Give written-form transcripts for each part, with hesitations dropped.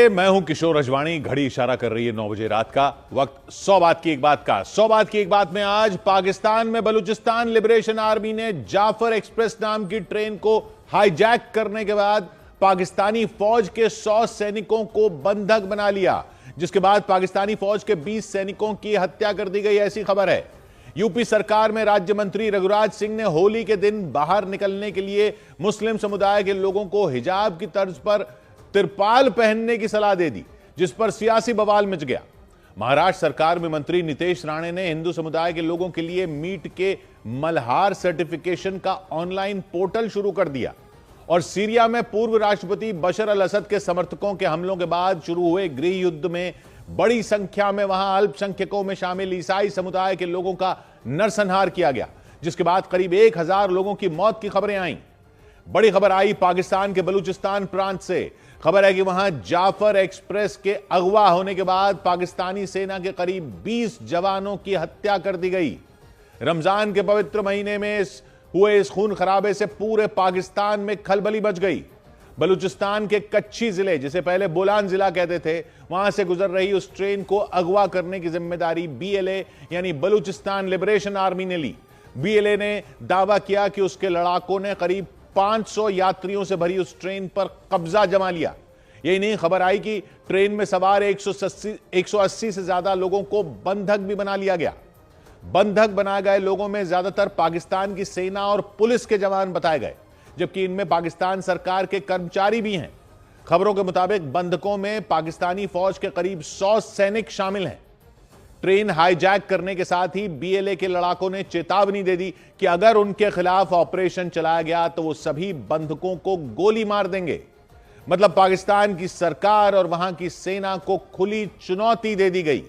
नमस्ते, मैं हूं किशोर अजवाणी। घड़ी इशारा कर रही है 9 बजे रात का। वक्त 100 बात की एक बात का। 100 बात की एक बात में आज पाकिस्तान में बलूचिस्तान लिबरेशन आर्मी ने जाफर एक्सप्रेस नाम की ट्रेन को हाईजैक करने के बाद पाकिस्तानी फौज के 100 सैनिकों को बंधक बना लिया, जिसके बाद पाकिस्तानी फौज के 20 सैनिकों की हत्या कर दी गई, ऐसी खबर है। यूपी सरकार में राज्य मंत्री रघुराज सिंह ने होली के दिन बाहर निकलने के लिए मुस्लिम समुदाय के लोगों को हिजाब की तर्ज पर तिरपाल पहनने की सलाह दे दी, जिस पर सियासी बवाल मच गया। महाराष्ट्र सरकार में मंत्री नितेश राणे ने हिंदू समुदाय के लोगों के लिए मीट के मल्हार सर्टिफिकेशन का ऑनलाइन पोर्टल शुरू कर दिया। और सीरिया में पूर्व राष्ट्रपति बशर अल असद के समर्थकों के हमलों के बाद शुरू हुए गृह युद्ध में बड़ी संख्या में वहां अल्पसंख्यकों में शामिल ईसाई समुदाय के लोगों का नरसंहार किया गया, जिसके बाद करीब 1000 लोगों की मौत की खबरें आईं। बड़ी खबर आई पाकिस्तान के बलूचिस्तान प्रांत से। खबर है कि वहां जाफर एक्सप्रेस के अगवा होने के बाद पाकिस्तानी सेना के करीब 20 जवानों की हत्या कर दी गई। रमजान के पवित्र महीने में हुए इस खून खराबे से पूरे पाकिस्तान में खलबली मच गई। बलूचिस्तान के कच्ची जिले, जिसे पहले बोलान जिला कहते थे, वहां से गुजर रही उस ट्रेन को अगवा करने की जिम्मेदारी BLA यानी बलूचिस्तान लिबरेशन आर्मी ने ली। BLA ने दावा किया कि उसके लड़ाकों ने करीब 500 यात्रियों से भरी उस ट्रेन पर कब्जा जमा लिया। यही नहीं, खबर आई कि ट्रेन में सवार 180 से ज्यादा लोगों को बंधक भी बना लिया गया। बंधक बनाए गए लोगों में ज्यादातर पाकिस्तान की सेना और पुलिस के जवान बताए गए, जबकि इनमें पाकिस्तान सरकार के कर्मचारी भी हैं। खबरों के मुताबिक बंधकों में पाकिस्तानी फौज के करीब 100 सैनिक शामिल हैं। ट्रेन हाईजैक करने के साथ ही BLA के लड़ाकों ने चेतावनी दे दी कि अगर उनके खिलाफ ऑपरेशन चलाया गया तो वो सभी बंधकों को गोली मार देंगे। मतलब पाकिस्तान की सरकार और वहां की सेना को खुली चुनौती दे दी गई।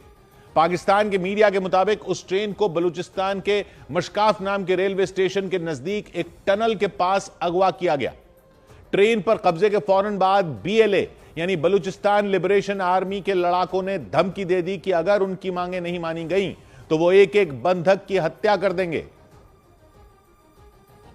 पाकिस्तान के मीडिया के मुताबिक उस ट्रेन को बलूचिस्तान के मशकाफ नाम के रेलवे स्टेशन के नजदीक एक टनल के पास अगवा किया गया। ट्रेन पर कब्जे के फौरन बाद BLA यानी बलूचिस्तान लिबरेशन आर्मी के लड़ाकों ने धमकी दे दी कि अगर उनकी मांगें नहीं मानी गईं तो वो एक एक बंधक की हत्या कर देंगे।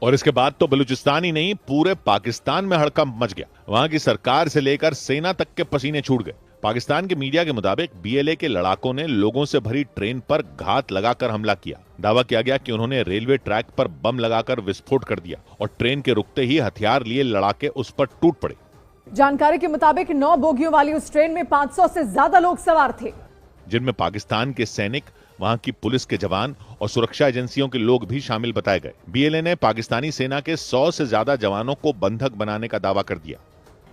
और इसके बाद तो बलूचिस्तान ही नहीं, पूरे पाकिस्तान में हड़कंप मच गया। वहां की सरकार से लेकर सेना तक के पसीने छूट गए। पाकिस्तान के मीडिया के मुताबिक BLA के लड़ाकों ने लोगों से भरी ट्रेन पर घात लगाकर हमला किया। दावा किया गया कि उन्होंने रेलवे ट्रैक पर बम लगाकर विस्फोट कर दिया और ट्रेन के रुकते ही हथियार लिए लड़ाके उस पर टूट पड़े। जानकारी के मुताबिक 9 बोगियों वाली उस ट्रेन में 500 से ज्यादा लोग सवार थे, जिनमें पाकिस्तान के सैनिक, वहां की पुलिस के जवान और सुरक्षा एजेंसियों के लोग भी शामिल बताए गए। BLA ने पाकिस्तानी सेना के 100 से ज्यादा जवानों को बंधक बनाने का दावा कर दिया।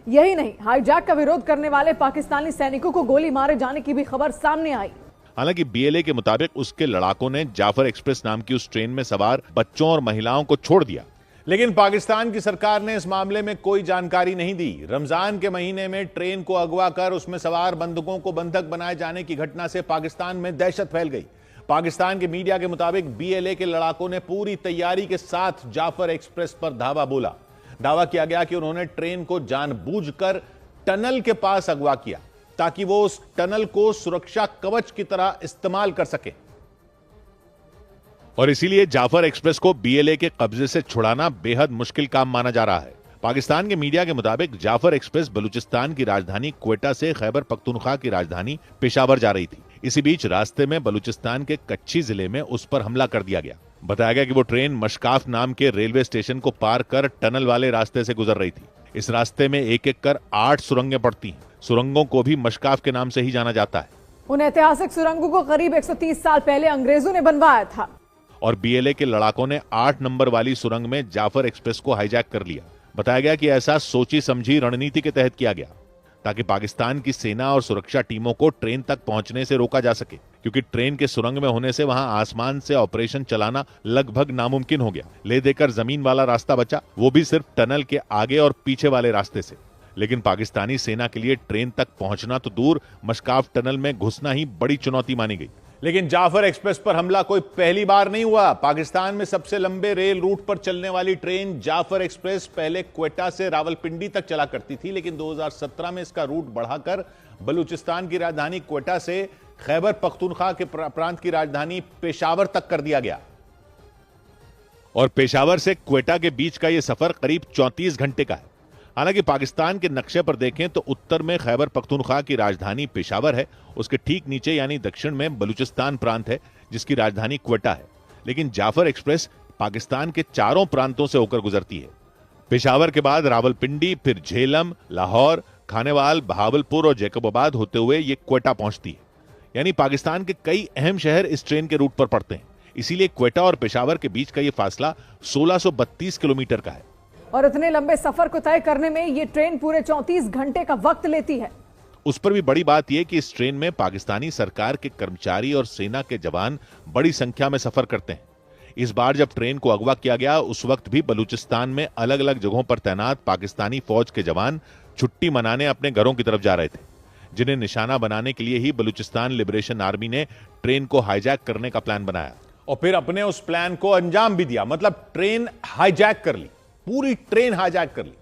यही नहीं, हाईजैक का विरोध करने वाले पाकिस्तानी सैनिकों को गोली मारे जाने की भी खबर सामने आई। हालांकि BLA के मुताबिक उसके लड़ाकों ने जाफर एक्सप्रेस नाम की उस ट्रेन में सवार बच्चों और महिलाओं को छोड़ दिया, लेकिन पाकिस्तान की सरकार ने इस मामले में कोई जानकारी नहीं दी। रमजान के महीने में ट्रेन को अगवा कर उसमें सवार बंधकों को बंधक बनाए जाने की घटना से पाकिस्तान में दहशत फैल गई। पाकिस्तान के मीडिया के मुताबिक BLA के लड़ाकों ने पूरी तैयारी के साथ जाफर एक्सप्रेस पर धावा बोला। दावा किया गया कि उन्होंने ट्रेन को जानबूझकर टनल के पास अगवा किया ताकि वो उस टनल को सुरक्षा कवच की तरह इस्तेमाल कर सके, और इसीलिए जाफर एक्सप्रेस को BLA के कब्जे से छुड़ाना बेहद मुश्किल काम माना जा रहा है। पाकिस्तान के मीडिया के मुताबिक जाफर एक्सप्रेस बलूचिस्तान की राजधानी क्वेटा से खैबर पख्तूनख्वा की राजधानी पेशावर जा रही थी। इसी बीच रास्ते में बलूचिस्तान के कच्ची जिले में उस पर हमला कर दिया गया। बताया गया कि वो ट्रेन मशकाफ नाम के रेलवे स्टेशन को पार कर टनल वाले रास्ते से गुजर रही थी। इस रास्ते में एक एक कर 8 सुरंगें पड़ती हैं। सुरंगों को भी मशकाफ के नाम से ही जाना जाता है। उन ऐतिहासिक सुरंगों को करीब 130 साल पहले अंग्रेजों ने बनवाया था। और BLA के लड़ाकों ने 8 नंबर वाली सुरंग में जाफर एक्सप्रेस को हाईजैक कर लिया। बताया गया कि ऐसा सोची समझी रणनीति के तहत किया गया ताकि पाकिस्तान की सेना और सुरक्षा टीमों को ट्रेन तक पहुंचने से रोका जा सके, क्योंकि ट्रेन के सुरंग में होने से वहां आसमान से ऑपरेशन चलाना लगभग नामुमकिन हो गया। ले देकर जमीन वाला रास्ता बचा, वो भी सिर्फ टनल के आगे और पीछे वाले रास्ते से। लेकिन पाकिस्तानी सेना के लिए ट्रेन तक पहुंचना तो दूर, मशकाफ टनल में घुसना ही बड़ी चुनौती मानी गई। लेकिन जाफर एक्सप्रेस पर हमला कोई पहली बार नहीं हुआ। पाकिस्तान में सबसे लंबे रेल रूट पर चलने वाली ट्रेन जाफर एक्सप्रेस पहले क्वेटा से रावलपिंडी तक चला करती थी, लेकिन 2017 में इसका रूट बढ़ाकर बलूचिस्तान की राजधानी क्वेटा से खैबर पख्तूनख्वा के प्रांत की राजधानी पेशावर तक कर दिया गया। और पेशावर से क्वेटा के बीच का यह सफर करीब 34 घंटे का है। हालांकि पाकिस्तान के नक्शे पर देखें तो उत्तर में खैबर पख्तूनख्वा की राजधानी पेशावर है, उसके ठीक नीचे यानी दक्षिण में बलूचिस्तान प्रांत है जिसकी राजधानी क्वेटा है। लेकिन जाफर एक्सप्रेस पाकिस्तान के चारों प्रांतों से होकर गुजरती है। पेशावर के बाद रावलपिंडी, फिर झेलम, लाहौर, खानेवाल, बहावलपुर और जैकबाबाद होते हुए ये क्वेटा पहुंचती है। यानी पाकिस्तान के कई अहम शहर इस ट्रेन के रूट पर पड़ते हैं। इसीलिए क्वेटा और पेशावर के बीच का ये फासला 1632 किलोमीटर का है। और इतने लंबे सफर को तय करने में ये ट्रेन पूरे 34 घंटे का वक्त लेती है। उस पर भी बड़ी बात यह कि इस ट्रेन में पाकिस्तानी सरकार के कर्मचारी और सेना के जवान बड़ी संख्या में सफर करते हैं। इस बार जब ट्रेन को अगवा किया गया उस वक्त भी बलूचिस्तान में अलग अलग जगहों पर तैनात पाकिस्तानी फौज के जवान छुट्टी मनाने अपने घरों की तरफ जा रहे थे, जिन्हें निशाना बनाने के लिए ही बलूचिस्तान लिबरेशन आर्मी ने ट्रेन को हाईजैक करने का प्लान बनाया और फिर अपने उस प्लान को अंजाम भी दिया। मतलब ट्रेन हाईजैक कर ली, पूरी ट्रेन हाईजैक कर ली।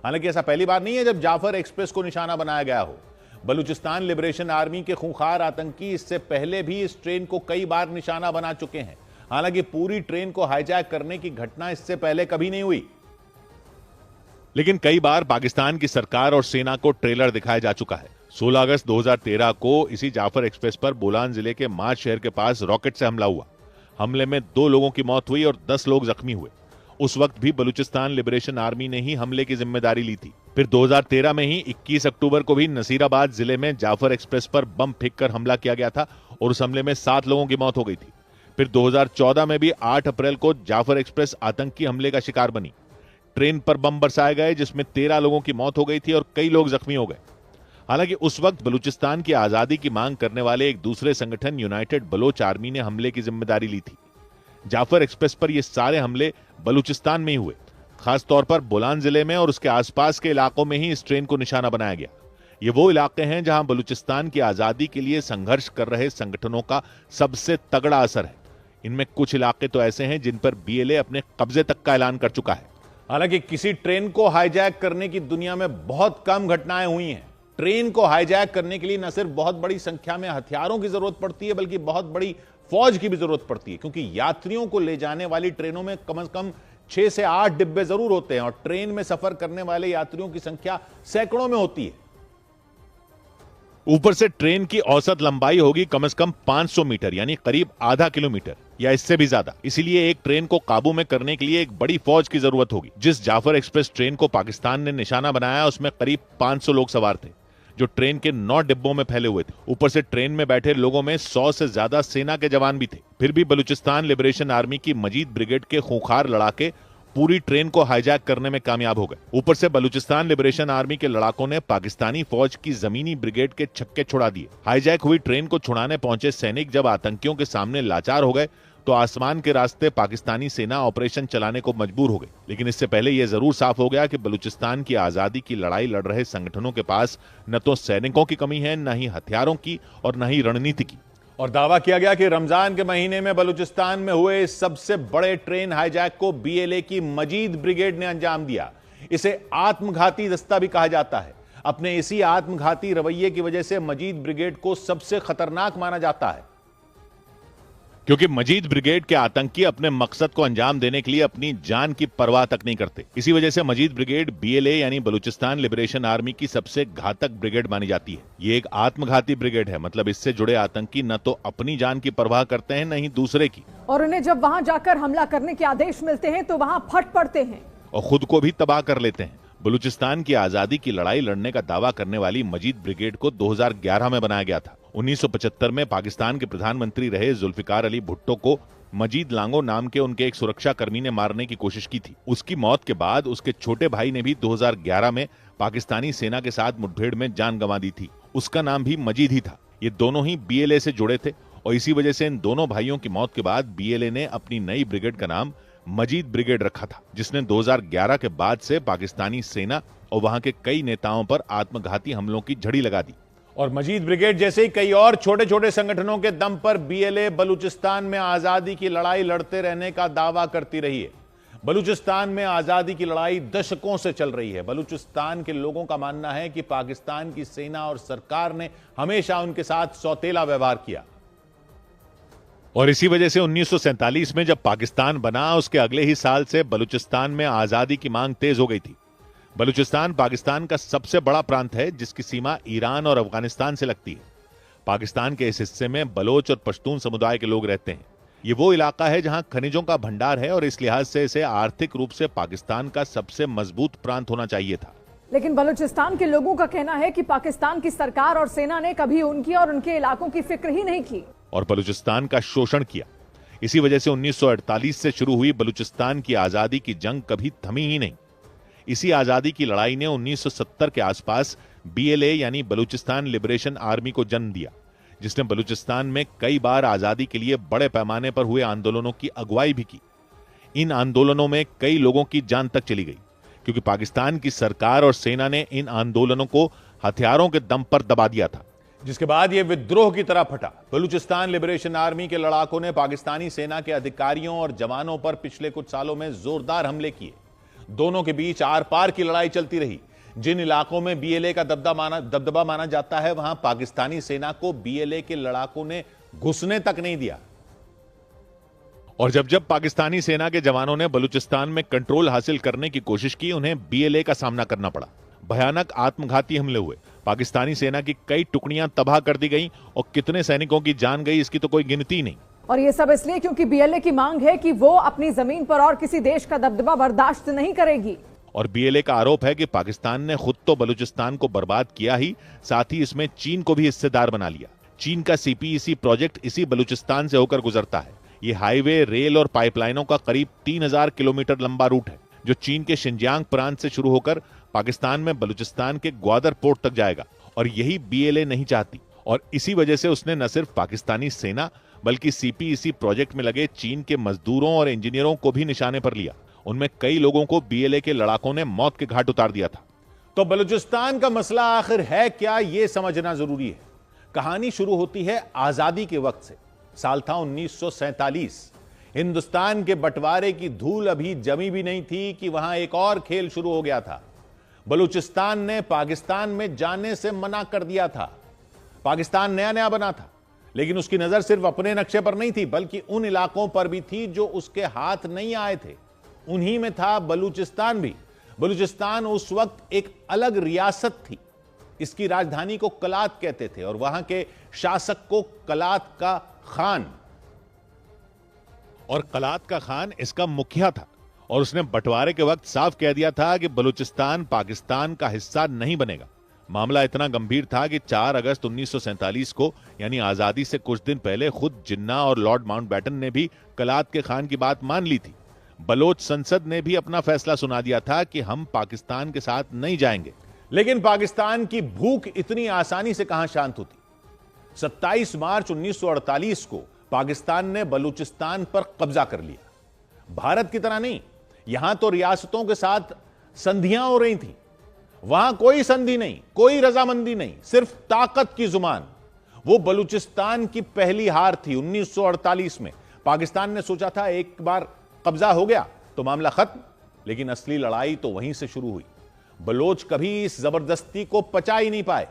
हालांकि ऐसा पहली बार नहीं है जब जाफर एक्सप्रेस को निशाना बनाया गया हो। बलूचिस्तान लिबरेशन आर्मी के खूंखार आतंकी इससे पहले भी इस ट्रेन को कई बार निशाना बना चुके हैं। हालांकि पूरी ट्रेन को हाईजैक करने की घटना इससे पहले कभी नहीं हुई, लेकिन कई बार पाकिस्तान की सरकार और सेना को ट्रेलर दिखाया जा चुका है। 16 अगस्त 2013 को इसी जाफर एक्सप्रेस पर बोलान जिले के माज शहर के पास रॉकेट से हमला हुआ। हमले में 2 लोगों की मौत हुई और 10 लोग जख्मी हुए। उस वक्त भी बलूचिस्तान लिबरेशन आर्मी ने ही हमले की जिम्मेदारी ली थी। फिर 2013 में ही 21 अक्टूबर को भी नसीराबाद जिले में जाफर एक्सप्रेस पर बम फेंककर हमला किया गया था और उस हमले में 7 लोगों की मौत हो गई थी। फिर 2014 में भी 8 अप्रैल को जाफर एक्सप्रेस आतंकी हमले का शिकार बनी। ट्रेन पर बम बरसाए गए जिसमें 13 लोगों की मौत हो गई थी और कई लोग जख्मी हो गए। हालांकि उस वक्त बलूचिस्तान की आजादी की मांग करने वाले एक दूसरे संगठन यूनाइटेड बलोच आर्मी ने हमले की जिम्मेदारी ली थी। जाफर एक्सप्रेस पर ये सारे हमले बलूचिस्तान में ही हुए, खासतौर पर बोलान जिले में और उसके आसपास के इलाकों में ही इस ट्रेन को निशाना बनाया गया। ये वो इलाके हैं जहां बलूचिस्तान की आजादी के लिए संघर्ष कर रहे संगठनों का सबसे तगड़ा असर है। इनमें कुछ इलाके तो ऐसे हैं जिन पर बीएलए अपने कब्जे तक का ऐलान कर चुका है। हालांकि किसी ट्रेन को हाईजैक करने की दुनिया में बहुत कम घटनाएं हुई हैं। ट्रेन को हाईजैक करने के लिए न सिर्फ बहुत बड़ी संख्या में हथियारों की जरूरत पड़ती है बल्कि बहुत बड़ी फौज की भी जरूरत पड़ती है, क्योंकि यात्रियों को ले जाने वाली ट्रेनों में कम से कम 6 से 8 डिब्बे जरूर होते हैं और ट्रेन में सफर करने वाले यात्रियों की संख्या सैकड़ों में होती है। ऊपर से ट्रेन की औसत लंबाई होगी कम से कम 500 मीटर यानी करीब आधा किलोमीटर या इससे भी ज्यादा। इसीलिए एक ट्रेन को काबू में करने के लिए एक बड़ी फौज की जरूरत होगी। जिस जाफर एक्सप्रेस ट्रेन को पाकिस्तान ने निशाना बनाया उसमें करीब 500 लोग सवार थे जो ट्रेन के 9 डिब्बों में फैले हुए थे। ऊपर से ट्रेन में बैठे लोगों में 100 से ज्यादा सेना के जवान भी थे। फिर भी बलूचिस्तान लिबरेशन आर्मी की मजीद ब्रिगेड के खूंखार लड़ाके पूरी ट्रेन को हाईजैक करने में कामयाब हो गए। ऊपर से बलूचिस्तान लिबरेशन आर्मी के लड़ाकों ने पाकिस्तानी फौज की जमीनी ब्रिगेड के छक्के छुड़ा दिए। हाईजैक हुई ट्रेन को छुड़ाने पहुंचे सैनिक जब आतंकियों के सामने लाचार हो गए तो आसमान के रास्ते पाकिस्तानी सेना ऑपरेशन चलाने को मजबूर हो गई। लेकिन इससे पहले यह जरूर साफ हो गया कि बलूचिस्तान की आजादी की लड़ाई लड़ रहे संगठनों के पास न तो सैनिकों की कमी है, न ही हथियारों की और न ही रणनीति की। और दावा किया गया कि रमजान के महीने में बलूचिस्तान में हुए इस सबसे बड़े ट्रेन हाईजैक को बीएलए की मजीद ब्रिगेड ने अंजाम दिया। इसे आत्मघाती दस्ता भी कहा जाता है। अपने इसी आत्मघाती रवैये की वजह से मजीद ब्रिगेड को सबसे खतरनाक माना जाता है, क्योंकि मजीद ब्रिगेड के आतंकी अपने मकसद को अंजाम देने के लिए अपनी जान की परवाह तक नहीं करते। इसी वजह से मजीद ब्रिगेड बीएलए यानी बलूचिस्तान लिबरेशन आर्मी की सबसे घातक ब्रिगेड मानी जाती है। ये एक आत्मघाती ब्रिगेड है, मतलब इससे जुड़े आतंकी न तो अपनी जान की परवाह करते हैं न ही दूसरे की, और उन्हें जब वहां जाकर हमला करने के आदेश मिलते हैं तो वहां फट पड़ते हैं और खुद को भी तबाह कर लेते हैं। बलूचिस्तान की आजादी की लड़ाई लड़ने का दावा करने वाली मजीद ब्रिगेड को 2011 में बनाया गया था। 1975 में पाकिस्तान के प्रधानमंत्री रहे जुल्फिकार अली भुट्टो को मजीद लांगो नाम के उनके एक सुरक्षा कर्मी ने मारने की कोशिश की थी। उसकी मौत के बाद उसके छोटे भाई ने भी 2011 में पाकिस्तानी सेना के साथ मुठभेड़ में जान गंवा दी थी। उसका नाम भी मजीद ही था। ये दोनों ही बीएलए से जुड़े थे और इसी वजह से इन दोनों भाइयों की मौत के बाद बीएलए ने अपनी नई ब्रिगेड का नाम मजीद ब्रिगेड रखा था, जिसने 2011 के बाद से पाकिस्तानी सेना और वहां के कई नेताओं पर आत्मघाती हमलों की झड़ी लगा दी। और मजीद ब्रिगेड जैसे ही कई और छोटे छोटे संगठनों के दम पर बीएलए बलूचिस्तान में आजादी की लड़ाई लड़ते रहने का दावा करती रही है। बलूचिस्तान में आजादी की लड़ाई दशकों से चल रही है। बलूचिस्तान के लोगों का मानना है कि पाकिस्तान की सेना और सरकार ने हमेशा उनके साथ सौतेला व्यवहार किया और इसी वजह से 1947 में जब पाकिस्तान बना उसके अगले ही साल से बलूचिस्तान में आजादी की मांग तेज हो गई थी। बलूचिस्तान पाकिस्तान का सबसे बड़ा प्रांत है जिसकी सीमा ईरान और अफगानिस्तान से लगती है। पाकिस्तान के इस हिस्से में बलोच और पश्तून समुदाय के लोग रहते हैं। ये वो इलाका है जहां खनिजों का भंडार है और इस लिहाज से इसे आर्थिक रूप से पाकिस्तान का सबसे मजबूत प्रांत होना चाहिए था। लेकिन बलूचिस्तान के लोगों का कहना है कि पाकिस्तान की सरकार और सेना ने कभी उनकी और उनके इलाकों की फिक्र ही नहीं की और बलूचिस्तान का शोषण किया। इसी वजह से 1948 से शुरू हुई बलूचिस्तान की आजादी की जंग कभी थमी ही नहीं। इसी आजादी की लड़ाई ने 1970 के आसपास BLA यानी बलूचिस्तान लिबरेशन आर्मी को जन्म दिया, जिसने बलूचिस्तान में कई बार आजादी के लिए बड़े पैमाने पर हुए आंदोलनों की अगुवाई भी की। इन आंदोलनों में कई लोगों की जान तक चली गई क्योंकि पाकिस्तान की सरकार और सेना ने इन आंदोलनों को हथियारों के दम पर दबा दिया था, जिसके बाद यह विद्रोह की तरह फटा। बलूचिस्तान लिबरेशन आर्मी के लड़ाकों ने पाकिस्तानी सेना के अधिकारियों और जवानों पर पिछले कुछ सालों में जोरदार हमले किए। दोनों के बीच आर पार की लड़ाई चलती रही। जिन इलाकों में BLA का दबदबा माना जाता है वहां पाकिस्तानी सेना को BLA के लड़ाकों ने घुसने तक नहीं दिया। और जब जब पाकिस्तानी सेना के जवानों ने बलूचिस्तान में कंट्रोल हासिल करने की कोशिश की, उन्हें BLA का सामना करना पड़ा। भयानक आत्मघाती हमले हुए, पाकिस्तानी सेना की कई टुकड़ियां तबाह कर दी गईं और कितने सैनिकों की जान गई इसकी तो कोई गिनती नहीं। और ये सब इसलिए क्योंकि BLA की मांग है कि वो अपनी जमीन पर और किसी देश का दबदबा बर्दाश्त नहीं करेगी। और BLA का आरोप है कि पाकिस्तान ने खुद तो बलूचिस्तान को बर्बाद किया ही, साथ ही इसमें चीन को भी हिस्सेदार बना लिया। चीन का CPEC प्रोजेक्ट इसी बलूचिस्तान से होकर गुजरता है। ये हाईवे, रेल और पाइपलाइनों का करीब 3000 किलोमीटर लंबा रूट है जो चीन के शिनजियांग प्रांत से शुरू होकर पाकिस्तान में बलूचिस्तान के ग्वादर पोर्ट तक जाएगा। और यही BLA नहीं चाहती और इसी वजह से उसने न सिर्फ पाकिस्तानी सेना बल्कि CPEC प्रोजेक्ट में लगे चीन के मजदूरों और इंजीनियरों को भी निशाने पर लिया। उनमें कई लोगों को BLA के लड़ाकों ने मौत के घाट उतार दिया था। तो बलूचिस्तान का मसला आखिर है क्या, यह समझना जरूरी है। कहानी शुरू होती है आजादी के वक्त से। साल था 1947। हिंदुस्तान के बंटवारे की धूल अभी जमी भी नहीं थी कि वहां एक और खेल शुरू हो गया था। बलूचिस्तान ने पाकिस्तान में जाने से मना कर दिया था। पाकिस्तान नया नया बना था, लेकिन उसकी नजर सिर्फ अपने नक्शे पर नहीं थी बल्कि उन इलाकों पर भी थी जो उसके हाथ नहीं आए थे। उन्हीं में था बलूचिस्तान भी। बलूचिस्तान उस वक्त एक अलग रियासत थी। इसकी राजधानी को कलात कहते थे और वहां के शासक को कलात का खान। और कलात का खान इसका मुखिया था और उसने बंटवारे के वक्त साफ कह दिया था कि बलूचिस्तान पाकिस्तान का हिस्सा नहीं बनेगा। मामला इतना गंभीर था कि 4 अगस्त 1947 को यानी आजादी से कुछ दिन पहले खुद जिन्ना और लॉर्ड माउंटबेटन ने भी कलात के खान की बात मान ली थी। बलोच संसद ने भी अपना फैसला सुना दिया था कि हम पाकिस्तान के साथ नहीं जाएंगे। लेकिन पाकिस्तान की भूख इतनी आसानी से कहां शांत होती। 27 मार्च 1948 को पाकिस्तान ने बलूचिस्तान पर कब्जा कर लिया। भारत की तरह नहीं, यहां तो रियासतों के साथ संधियां हो रही थीं। वहां कोई संधि नहीं, कोई रजामंदी नहीं, सिर्फ ताकत की जुबान। वो बलूचिस्तान की पहली हार थी 1948 में। पाकिस्तान ने सोचा था एक बार कब्जा हो गया तो मामला खत्म, लेकिन असली लड़ाई तो वहीं से शुरू हुई। बलोच कभी इस जबरदस्ती को पचा ही नहीं पाए।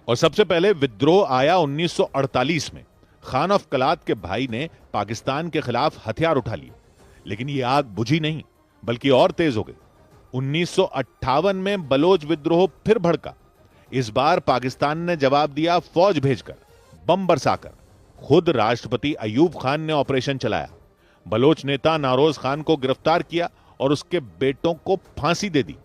और सबसे पहले विद्रोह आया 1948 में। खान ऑफ कलात के भाई ने पाकिस्तान के खिलाफ हथियार उठा लिए, लेकिन यह आग बुझी नहीं बल्कि और तेज हो गई। 1958 में बलोच विद्रोह फिर भड़का। इस बार पाकिस्तान ने जवाब दिया फौज भेजकर, बम बरसाकर। खुद राष्ट्रपति अयूब खान ने ऑपरेशन चलाया। बलोच नेता नारोज खान को गिरफ्तार किया और उसके बेटों को फांसी दे दी।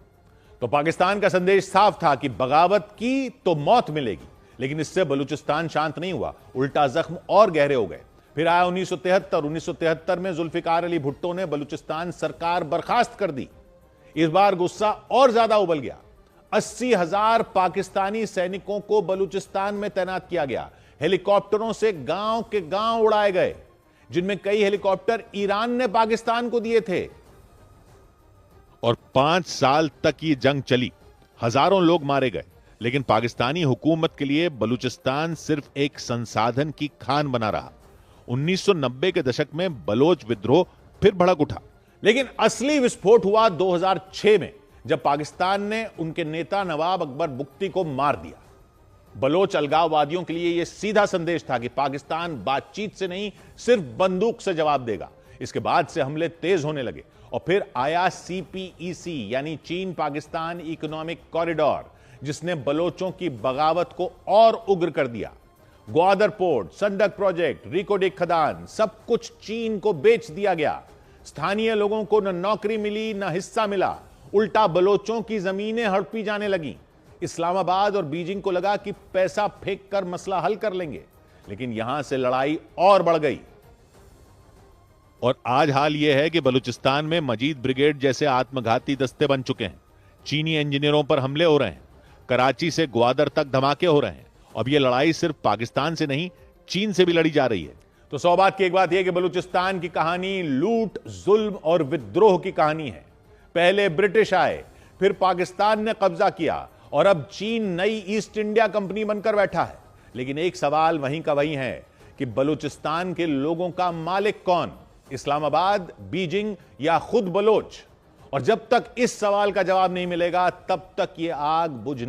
तो पाकिस्तान का संदेश साफ था कि बगावत की तो मौत मिलेगी। लेकिन इससे बलूचिस्तान शांत नहीं हुआ, उल्टा जख्म और गहरे हो गए। फिर आया 1973 में जुल्फिकार अली भुट्टो ने बलूचिस्तान सरकार बर्खास्त कर दी। इस बार गुस्सा और ज्यादा उबल गया। 80,000 पाकिस्तानी सैनिकों को बलूचिस्तान में तैनात किया गया। हेलीकॉप्टरों से गांव के गांव उड़ाए गए, जिनमें कई हेलीकॉप्टर ईरान ने पाकिस्तान को दिए थे। और 5 साल तक ये जंग चली। हजारों लोग मारे गए, लेकिन पाकिस्तानी हुकूमत के लिए बलूचिस्तान सिर्फ एक संसाधन की खान बना रहा। 1990 के दशक में बलोच विद्रोह फिर भड़क उठा, लेकिन असली विस्फोट हुआ 2006 में, जब पाकिस्तान ने उनके नेता नवाब अकबर बुख्ती को मार दिया। बलोच अलगाववादियों के लिए यह सीधा संदेश था कि पाकिस्तान बातचीत से नहीं, सिर्फ बंदूक से जवाब देगा। इसके बाद से हमले तेज होने लगे और फिर आया CPEC यानी चीन पाकिस्तान इकोनॉमिक कॉरिडोर, जिसने बलोचों की बगावत को और उग्र कर दिया। ग्वादर पोर्ट, संडक प्रोजेक्ट, रिकोडिक खदान, सब कुछ चीन को बेच दिया गया। स्थानीय लोगों को न नौकरी मिली न हिस्सा मिला, उल्टा बलोचों की जमीनें हड़पी जाने लगी। इस्लामाबाद और बीजिंग को लगा कि पैसा फेंक कर मसला हल कर लेंगे, लेकिन यहां से लड़ाई और बढ़ गई। और आज हाल यह है कि बलूचिस्तान में मजीद ब्रिगेड जैसे आत्मघाती दस्ते बन चुके हैं। चीनी इंजीनियरों पर हमले हो रहे हैं, कराची से ग्वादर तक धमाके हो रहे हैं। अब यह लड़ाई सिर्फ पाकिस्तान से नहीं, चीन से भी लड़ी जा रही है। तो सौ बात की एक बात यह कि बलूचिस्तान की कहानी लूट, जुल्म और विद्रोह की कहानी है। पहले ब्रिटिश आए, फिर पाकिस्तान ने कब्जा किया और अब चीन नई ईस्ट इंडिया कंपनी बनकर बैठा है। लेकिन एक सवाल वहीं का वहीं है कि बलूचिस्तान के लोगों का मालिक कौन, इस्लामाबाद, बीजिंग या खुद बलोच? और जब तक इस सवाल का जवाब नहीं मिलेगा, तब तक यह आग बुझ